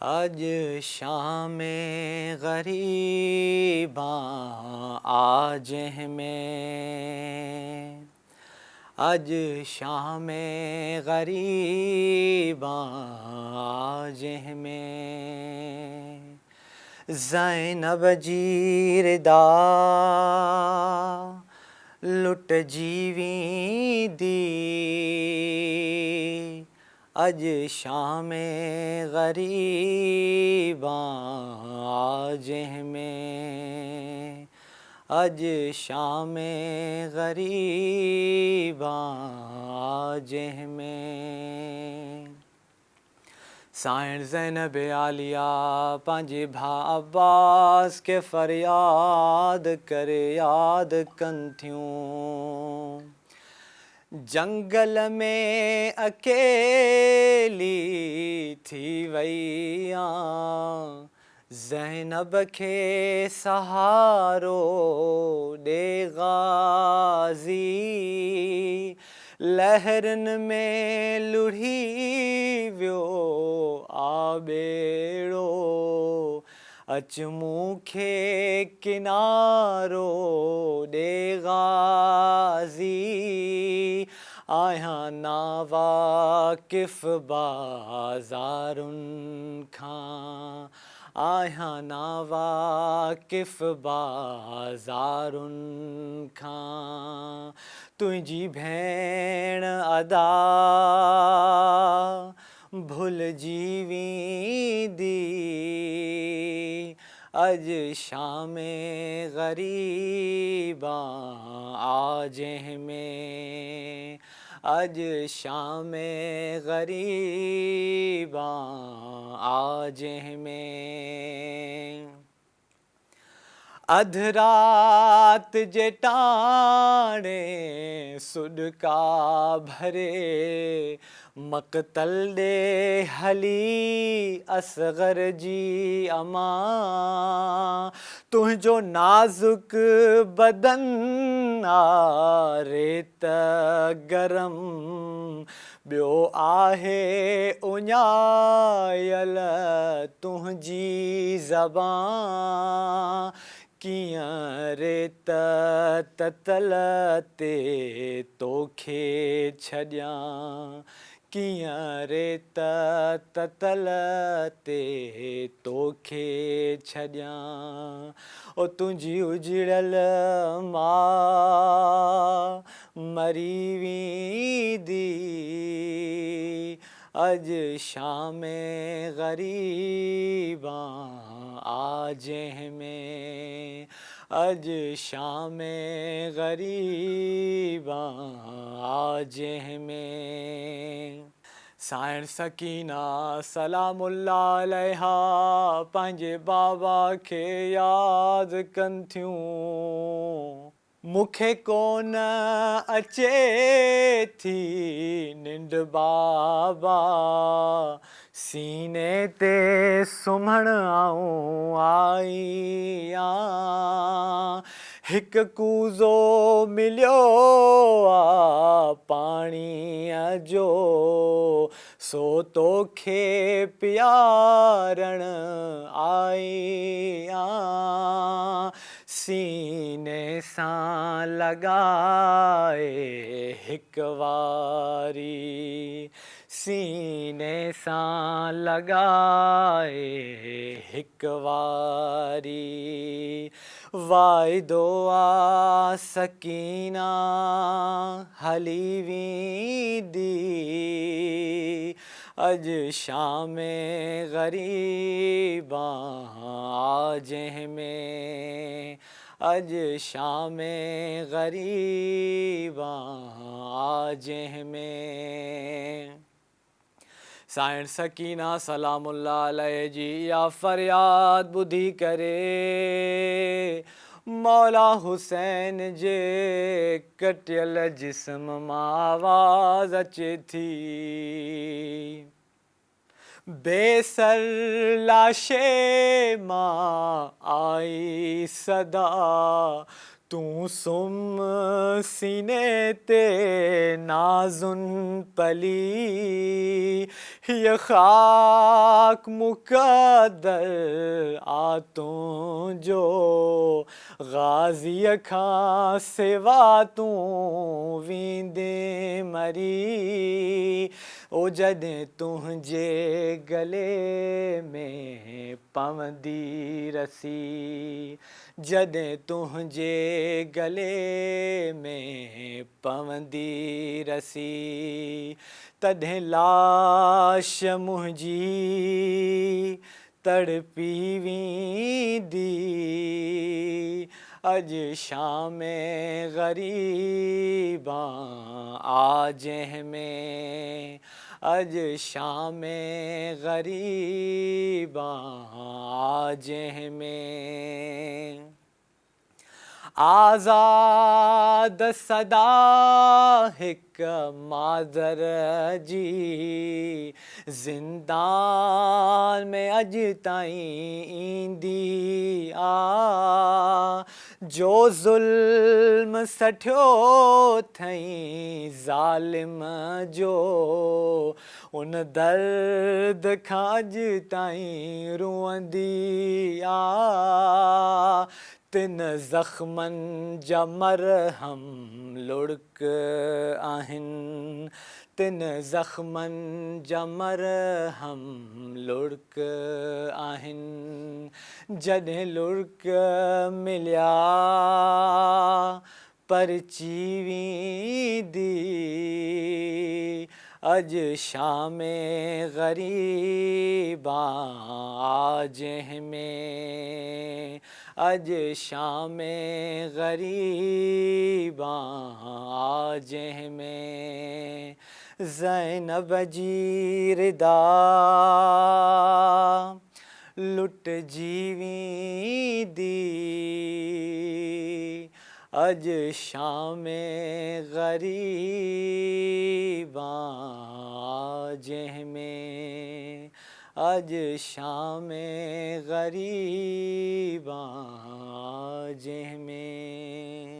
आज शाम ग़रीबां आज में, आज शाम ग़रीबां आज में, ज़ैनब जीरदा लुट जीवी दी, अज शाम ग़रीबां आज में, अज शाम ग़रीबां आज में। साइण ज़ैनब आलिया पंहिंजे भाउ अब्बास खे फ़रियाद करे याद कनि थियूं। जंगल में अकेली थी वई आं, ज़ैनब खे सहारो ॾे ग़ाज़ी। लहरनि में लुढ़ी वियो आ ॿेड़ो, अच मूंखे किनारो ॾे ग़ाज़ी। आहियां नावाकिफ़ बाज़ारुनि खां, आहियां नावाकिफ़ बाज़ारुनि खां। तुंहिंजी भेण अदा भुलिजी वेंदी, अज शाम ग़रीबां आज में, अज शाम ग़रीबां आज में। अध रात जे टाणे सुॾका भरे, मक़तल ॾे हली असग़र जी अमां। तुंहिंजो नाज़ुक बदन आ रेत गरम, ॿियो आहे उञायल तुंहिंजी ज़बां। कीअं रेत ततल ते तोखे छॾियां, कीअं रेत ततल ते तोखे छॾियां। ओ तुंहिंजी उजड़ल माउ मरी वेंदी, अज शाम ग़रीबां आज में, अज शाम ग़रीबां आज में। साइण सकीना सलामुल्लाह अलैहा पंहिंजे बाबा खे यादि कनि थियूं। मूंखे कोन अचे थी निंड बाबा, सीने ते सुम्हण आऊं आई आं। हिकु कूज़ो मिलियो आ पाणीअ जो, सो तोखे पियारण आई आं। सीने सां लॻाए हिकु वारी, सीने सां लॻाए हिकु वारी। वाइदो आ सकीना हली वेंदी, अज शाम ग़रीबां आज में, अज शाम ग़रीबां आज में। साइण सकीना सलामुल्लाह अलैह जी या फ़रियाद ॿुधी करे, मौला हुसैन जे कटियल जिस्म मां आवाज़ अचे थी। बेसर लाशे मां आई सदा, तू सुम सीने ते नाजुन पली ये खाक मुकद्दर आ तू जो गाज़ी खां सिवा तू वींदे मरी ओ जॾहिं तुंहिंजे गले में पवंदी रसी जॾहिं तुंहिंजे गले में पवंदी रसी तॾहिं लाश मुंहिंजी तड़पी वेंदी अॼु शाम ग़रीबां आ जंहिंमें अॼु शाम ग़रीबां आ जंहिंमें आज़ाद सदा हिकु माज़र जी ज़िंदान में अॼु ताईं ईंदी आ जो ज़ुल्म सठियो अथई ज़ालिम जो उन दर्द खां अॼु ताईं रुअंदी आ तिन ज़ख़्मनि जा मरहम लुड़क आहिनि तिन ज़ख़्मनि जा मरहम लुड़क आहिनि जॾहिं लुड़क मिलिया परची वेंदी अॼु शाम ग़रीबां आ जंहिंमें अॼु शाम ग़रीबां आ जंहिंमें ज़ैनब जी रिदा लुटजी वेंदी अॼु शाम ग़रीबां आ जंहिंमें अॼु शाम ग़रीबां आ जंहिंमें